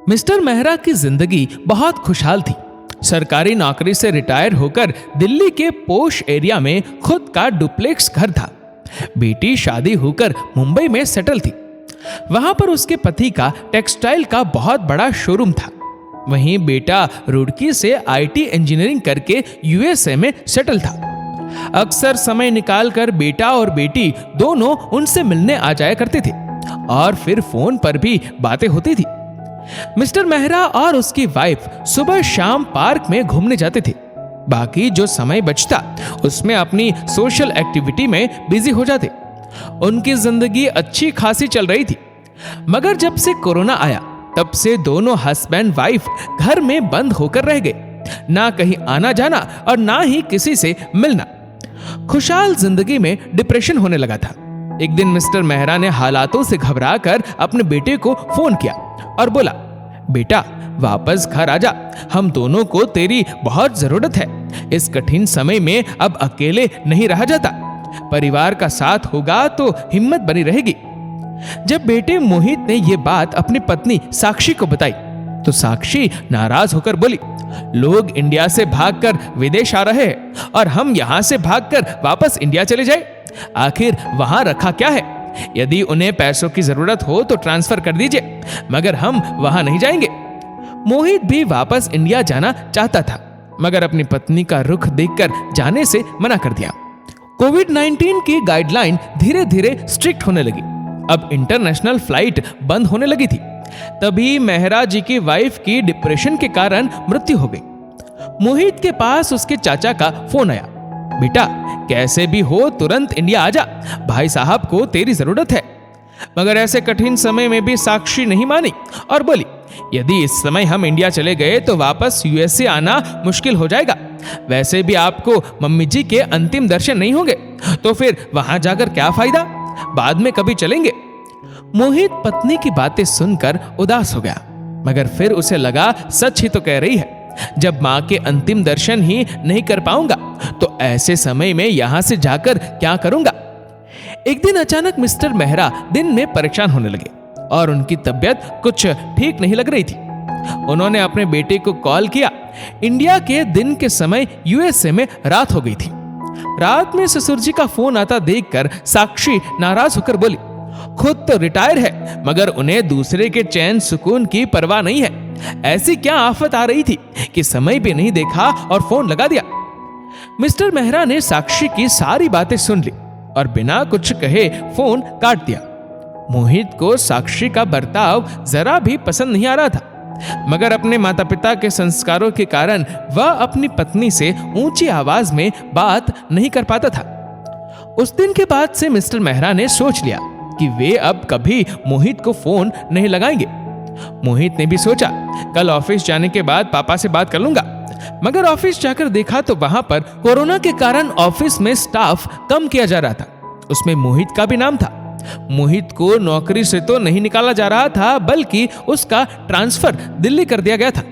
Mister Mehra की जिंदगी बहुत खुशहाल थी। सरकारी नौकरी से रिटायर होकर दिल्ली के पोश एरिया में खुद का डुप्लेक्स घर था। बेटी शादी होकर मुंबई में सेटल थी। वहां पर उसके पति का टेक्सटाइल का बहुत बड़ा शोरूम था। वहीं बेटा रुड़की से आईटी इंजीनियरिंग करके यूएसए में सेटल था। अक्सर समय निकालकर बेटा और बेटी दोनों उनसे मिलने आ जाया करते थे और फिर फोन पर भी बातें होती थी। मिस्टर मेहरा और उसकी वाइफ सुबह शाम पार्क में घूमने जाते थे। बाकी जो समय बचता उसमें अपनी सोशल एक्टिविटी में बिजी हो जाते। उनकी जिंदगी अच्छी खासी चल रही थी, मगर जब से कोरोना आया तब से दोनों हस्बैंड वाइफ घर में बंद होकर रह गए। ना कहीं आना जाना और ना ही किसी से मिलना। खुशहाल जिंदगी में डिप्रेशन होने लगा था। एक दिन मिस्टर मेहरा ने हालातों से घबराकर अपने बेटे को फोन किया और बोला, बेटा वापस घर आजा, हम दोनों को तेरी बहुत जरूरत है। इस कठिन समय में अब अकेले नहीं रहा जाता। परिवार का साथ होगा तो हिम्मत बनी रहेगी। जब बेटे मोहित ने यह बात अपनी पत्नी साक्षी को बताई तो साक्षी नाराज होकर बोली, लोग इंडिया से भागकर विदेश आ रहे हैं और हम यहां से भागकर वापस इंडिया चले जाए। आखिर वहां रखा क्या है? यदि उन्हें पैसों की जरूरत हो तो ट्रांसफर कर दीजिए, मगर हम वहां नहीं जाएंगे। मोहित भी वापस इंडिया जाना चाहता था, मगर अपनी पत्नी का रुख देखकर जाने से मना कर दिया। कोविड-19 की गाइडलाइन धीरे धीरे स्ट्रिक्ट होने लगी। अब इंटरनेशनल फ्लाइट बंद होने लगी थी। तभी मेहरा जी की वाइफ की डिप्रेशन के कारण मृत्यु हो गई। मोहित के पास उसके चाचा का फोन आया, बेटा कैसे भी हो तुरंत इंडिया आजा, भाई साहब को तेरी जरूरत है। मगर ऐसे कठिन समय में भी साक्षी नहीं मानी और बोली, यदि इस समय हम इंडिया चले गए तो वापस यूएसए आना मुश्किल हो जाएगा। वैसे भी आपको मम्मी जी के अंतिम दर्शन नहीं होंगे, तो फिर वहां जाकर क्या फायदा, बाद में कभी चलेंगे। मोहित पत्नी की बातें सुनकर उदास हो गया, मगर फिर उसे लगा सच ही तो कह रही है। जब मां के अंतिम दर्शन ही नहीं कर पाऊंगा तो ऐसे समय में यहां से जाकर क्या करूंगा। एक दिन अचानक मिस्टर मेहरा दिन में परेशान होने लगे और उनकी तबीयत कुछ ठीक नहीं लग रही थी। उन्होंने अपने बेटे को कॉल किया। इंडिया के दिन के समय यूएसए में रात हो गई थी। रात में ससुर जी का फोन आता देखकर साक्षी नाराज होकर बोली, खुद तो रिटायर है मगर उन्हें दूसरे के चैन सुकून की परवाह नहीं है। ऐसी क्या आफत आ रही थी कि समय भी नहीं देखा और फोन लगा दिया। मिस्टर मेहरा ने साक्षी की सारी बातें सुन ली और बिना कुछ कहे फोन काट दिया। मोहित को साक्षी का बर्ताव जरा भी पसंद नहीं आ रहा था, मगर अपने माता पिता के संस्कारों के कारण वह अपनी पत्नी से ऊंची आवाज में बात नहीं कर पाता था। उस दिन के बाद से मिस्टर मेहरा ने सोच लिया कि वे अब कभी मोहित को फोन नहीं लगाएंगे। मोहित ने भी सोचा, कल ऑफिस जाने के बाद पापा से बात कर लूंगा, मगर ऑफिस जाकर देखा तो वहां पर कोरोना के कारण ऑफिस में स्टाफ कम किया जा रहा था। उसमें मोहित का भी नाम था। मोहित को नौकरी से तो नहीं निकाला जा रहा था, बल्कि उसका ट्रांसफर दिल्ली कर दिया गया था।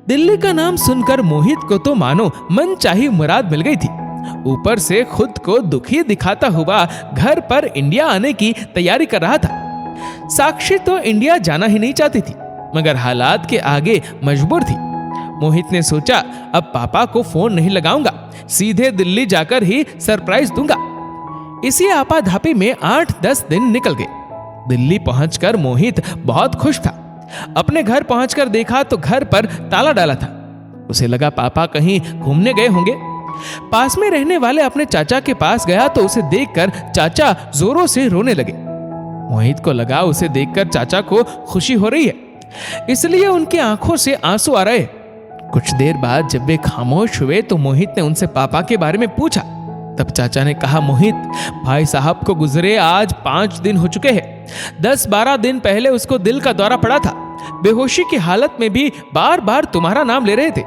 दिल्ली का नाम सुनकर मोहित को तो मानो मनचाही मुराद मिल गई थी। ऊपर से खुद को दुखी दिखाता हुआ घर पर इंडिया आने की तैयारी कर रहा था। साक्षी तो इंडिया जाना ही नहीं चाहती थी, मगर हालात के आगे मजबूर थी। मोहित ने सोचा, अब पापा को फोन नहीं लगाऊंगा, सीधे दिल्ली जाकर ही सरप्राइज दूंगा। इसी आपाधापी में 8-10 दिन निकल गए। दिल्ली पहुंचकर मोहित बहुत खुश था। अपने घर पहुंचकर देखा तो घर पर ताला डाला था। उसे लगा पापा कहीं घूमने गए होंगे। पास में रहने वाले अपने चाचा के पास गया तो उसे देखकर चाचा जोरों से रोने लगे। मोहित को लगा उसे देखकर चाचा को खुशी हो रही है, इसलिए उनकी आंखों से आंसू आ रहे। कुछ देर बाद जब वे खामोश हुए तो मोहित ने उनसे पापा के बारे में पूछा। तब चाचा ने कहा, मोहित भाई साहब को गुजरे आज 5 दिन हो चुके हैं। 10-12 दिन पहले उसको दिल का दौरा पड़ा था। बेहोशी की हालत में भी बार बार तुम्हारा नाम ले रहे थे,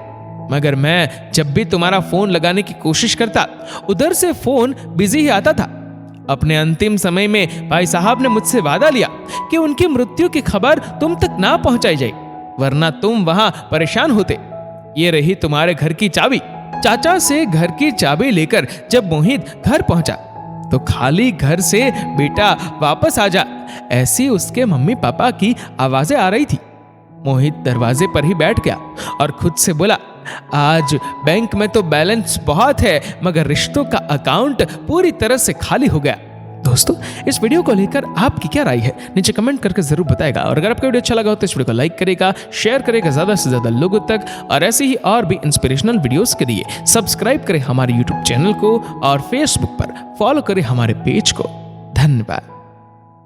मगर मैं जब भी तुम्हारा फोन लगाने की कोशिश करता उधर से फोन बिजी ही आता था। अपने अंतिम समय में भाई साहब ने मुझसे वादा लिया कि उनकी मृत्यु की खबर तुम तक ना पहुंचाई जाए, वरना तुम वहां परेशान होते। ये रही तुम्हारे घर की चाबी। चाचा से घर की चाबी लेकर जब मोहित घर पहुंचा तो खाली घर से बेटा वापस आ जा, ऐसी उसके मम्मी पापा की आवाजें आ रही थी। मोहित दरवाजे पर ही बैठ गया और खुद से बोला, आज बैंक में तो बैलेंस बहुत है मगर रिश्तों का अकाउंट पूरी तरह से खाली हो गया। दोस्तों, इस वीडियो को लेकर आपकी क्या राय है नीचे कमेंट करके जरूर बताएगा। और अगर आपको वीडियो अच्छा लगा हो तो इस वीडियो को लाइक करेगा, शेयर करेगा ज्यादा से ज्यादा लोगों तक, और ऐसे ही और भी इंस्पिरेशनल वीडियोस के लिए सब्सक्राइब करें हमारे यूट्यूब चैनल को और फेसबुक पर फॉलो करें हमारे पेज को। धन्यवाद।